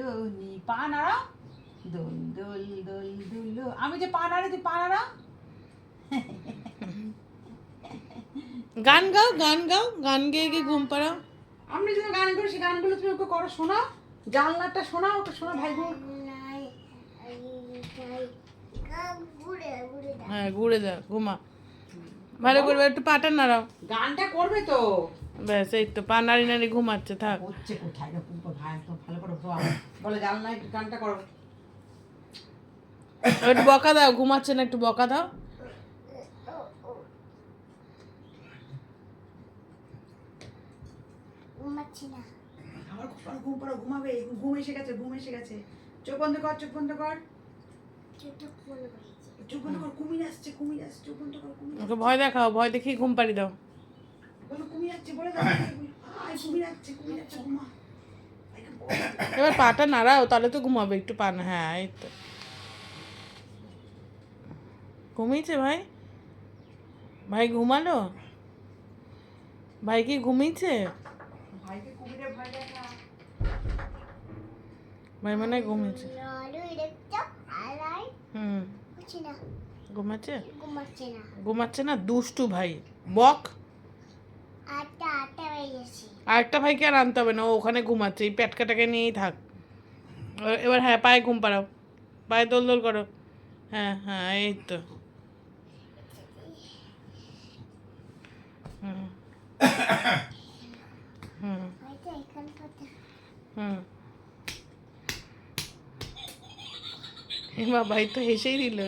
দুলুনি পা নাড়া দোল দোল দোল দুলু আমি যে পা নাড়ি তুই পা নাড়া গান গাও গান গেয়ে গিয়ে ঘুম পাড়াও। আমি যে গান করি সেই গানগুলো তুমি ওকে করো, শোনাও, জানলাটা শোনাও, ওকে শোনা ভাই বোন। হ্যাঁ ঘুরে যা, ঘুমা ভালো করবে, একটু পাটা নাড়াও। গানটা করবে তো। ব্যাস এই তো, পা নাড়ি নাড়ি ঘুমাচ্ছে, থাক। হচ্ছে কোথায় এরকম ভাই, একদম ভালো করে বলে জানলায় গানটা করো। একটু বকা দাও, ঘুমাচ্ছে না, একটু বকা দাও। আমার ঘুম পাড়ো, ঘুমাবে, ঘুম এসে গেছে, ঘুম এসে গেছে। চোখ বন্ধ কর, চোখ বন্ধ কর, চোখ বন্ধ কর, কুমির আসছে, কুমির আসছে, চোখ বন্ধ কর, কুমির ওকে ভয় দেখাও, ভয় দেখিয়ে ঘুম পাড়ি দাও। বলো কুমির আসছে, বলে দাও কুমির আসছে, কুমির আসছে, ঘুমা। এবার পাটা নাড়াও, তাহলে তো ঘুমাবে, একটু পা না, হ্যাঁ এই তো ঘুমিয়েছে ভাই, ভাই ঘুমালো, ভাই কি ঘুমিয়েছে? ভাইকে কুমিরে ভয় দেখা। ভাই মনে হয় ঘুমিয়েছে। ঘুমাচ্ছে, ঘুমাচ্ছে না, দুষ্টু ভাই, বক। আরেকটা ভাইকে আর আনতে হবে না, ও ওখানে ঘুমাচ্ছে, এই প্যাটকাটাকে নিয়েই থাক। এবার হ্যাঁ, পায়ে ঘুম পাড়াও, পায়ে দোল দোল করো, হ্যাঁ হ্যাঁ এই তো। হুম হুম হুম, এবার ভাই তো হেসেই দিল।